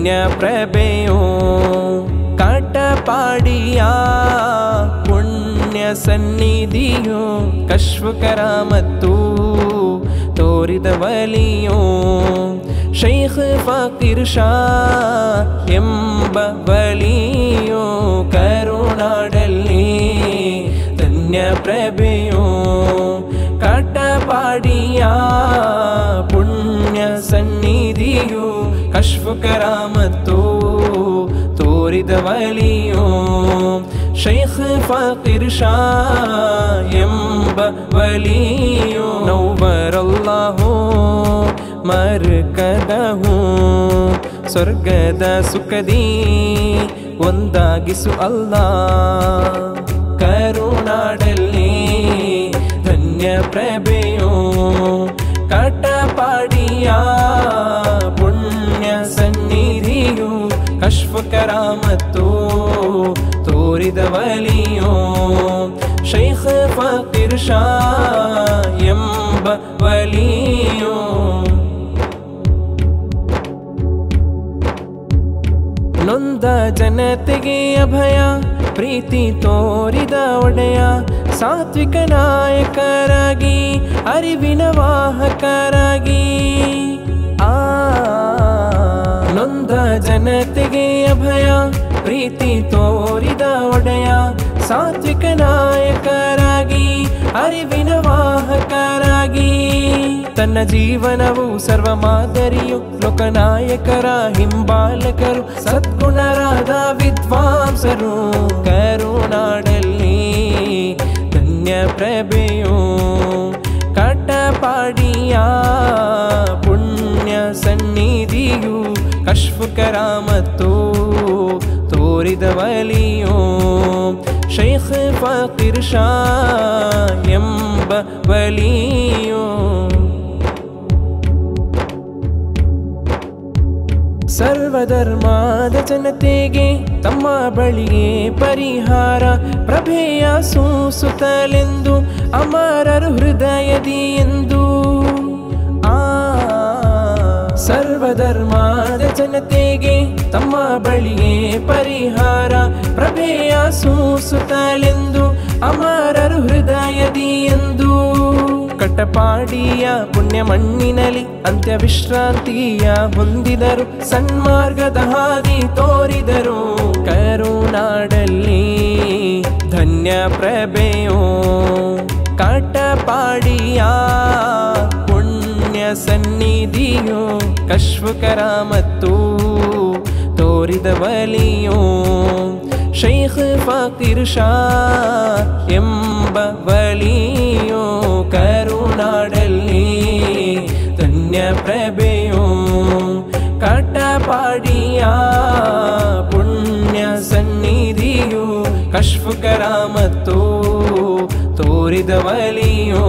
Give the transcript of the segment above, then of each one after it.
ಧನ್ಯ ಪ್ರಭೆಯೋ ಕಾಟಪಾಡಿಯ ಪುಣ್ಯ ಸನ್ನಿಧಿಯೋ ಕಶ್ವ ಕರಾಮತ್ತು ತೋರಿದ ವಲಿಯೋ ಶೈಖ್ ಫಕೀರ್ ಶಾ ಎಂಬ ವಲಿಯೋ ಕರುನಾಡಲ್ಲಿ ಧನ್ಯ ಪ್ರಭೆಯೋ ಕಾಟಪಾಡಿಯ ಪುಣ್ಯ ಸನ್ನಿಧಿಯೋ ಕಶ್ವ ಕರಾಮತ್ತು ತೋರಿದ ವಲಿಯೋ ಶೈಖ್ ಫಕೀರ್ ಶಾ ಎಂಬ ವಲಿಯೋ ನೌವರಲ್ಲಾಹು ಮರ್ಕದಹು ಸ್ವರ್ಗದ ಸುಖದಿ ಒಂದಾಗಿಸು ಅಲ್ಲಾ ಕರುನಾಡಲ್ಲಿ ಧನ್ಯ ಪ್ರಭೆಯೋ ಕಾಟಪಾಡಿಯ ಪುಣ್ಯ ಸನ್ನಿಧಿಯು ಕಶ್ವ ಕರಾಮತ್ತು ತೋರಿದ ವಲಿಯೋ ಶೈಖ್ ಫಕೀರ್ ಶಾ ಎಂಬ ವಲಿಯೋ ನೊಂದ ಜನತೆಗೆ ಅಭಯ ಪ್ರೀತಿ ತೋರಿದ ಒಡೆಯ ಸಾತ್ವಿಕ ನಾಯಕರಾಗಿ ಅರಿವಿನ ವಾಹಕರಾಗಿ ನೊಂದ ಜನತೆಗೆ ಅಭಯ ಪ್ರೀತಿ ತೋರಿದ ಒಡೆಯ ಸಾತ್ವಿಕ ನಾಯಕರಾಗಿ ಅರಿವಿನ ವಾಹಕರಾಗಿ ತನ್ನ ಜೀವನವು ಸರ್ವ ಮಾದರಿಯು ಲೋಕನಾಯಕರ ಹಿಂಬಾಲಕರು ಸದ್ಗುಣರಾದ ವಿದ್ವಾಂಸರು ಕರುನಾಡಲ್ಲಿ ಧನ್ಯ ಪ್ರಭೆಯೋ ಕಾಟಪಾಡಿಯ ಪುಣ್ಯ ಸನ್ನಿಧಿಯು ಕಶ್ವ ಕರಾಮತ್ತು ತೋರಿದ ವಲಿಯೋ ಶೈಖ್ ಫಕೀರ್ ಶಾ ಎಂಬ ವಲಿಯೋ ಸರ್ವಧರ್ಮದ ಜನತೆಗೆ ತಮ್ಮ ಬಳಿಗೆ ಪರಿಹಾರ ಪ್ರಭೆಯ ಸೂಸುತ್ತಲೆಂದು ಅಮರರು ಹೃದಯದಿ ಎಂದು ಸರ್ವಧರ್ಮದ ಜನತೆಗೆ ತಮ್ಮ ಬಳಿಗೆ ಪರಿಹಾರ ಪ್ರಭೆಯ ಸೂಸುತ್ತಲೆಂದು ಅಮರರು ಹೃದಯದಿ ಎಂದು ಕಟಪಾಡಿಯ ಪುಣ್ಯ ಮಣ್ಣಿನಲ್ಲಿ ಅಂತ್ಯ ವಿಶ್ರಾಂತಿಯ ಹೊಂದಿದರು ಸನ್ಮಾರ್ಗದ ಹಾದಿ ತೋರಿದರು ಕರುನಾಡಲ್ಲಿ ಧನ್ಯ ಪ್ರಭೆಯೋ ಕಾಟಪಾಡಿಯ ಪುಣ್ಯ ಸನ್ನಿಧಿಯೋ ಕಶ್ವ ಕರಾಮತ್ತು ತೋರಿದ ವಲಿಯೋ ಶೈಖ್ ಫಕೀರ್ ಶಾ ಎಂಬ ವಲಿಯೋ ಕರುನಾಡಲ್ಲಿ ಧನ್ಯ ಪ್ರಭೆಯೋ ಕಾಟಪಾಡಿಯ ಪುಣ್ಯ ಸನ್ನಿಧಿಯೋ ಕಶ್ವ ಕರಾಮತ್ತು ತೋರಿದ ವಲಿಯೋ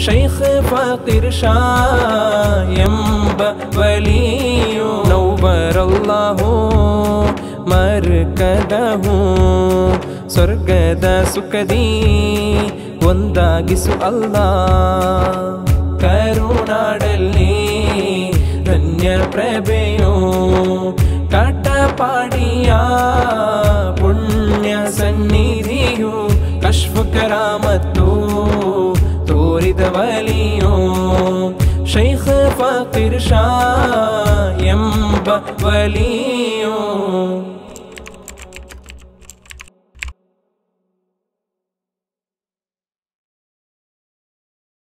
ಶೈಖ್ ಫಕೀರ್ ಶಾ ಎಂಬ ವಲಿಯೋ ನೌವರಲ್ಲಾಹು ಮರ್ಕದಹು ಸ್ವರ್ಗದ ಸುಖದಿ ಒಂದಾಗಿಸು ಅಲ್ಲಾ ಕರುನಾಡಲ್ಲಿ ಧನ್ಯ ಪ್ರಭೆಯೋ ಕಾಟಪಾಡಿಯ ಪುಣ್ಯ ಸನ್ನಿಧಿಯು ಕಶ್ವ ಕರಾಮತ್ತು ತೋರಿದ ವಲಿಯೋ ಶೈಖ್ ಫಕೀರ್ ಶಾ ಎಂಬ ವಲಿಯೋ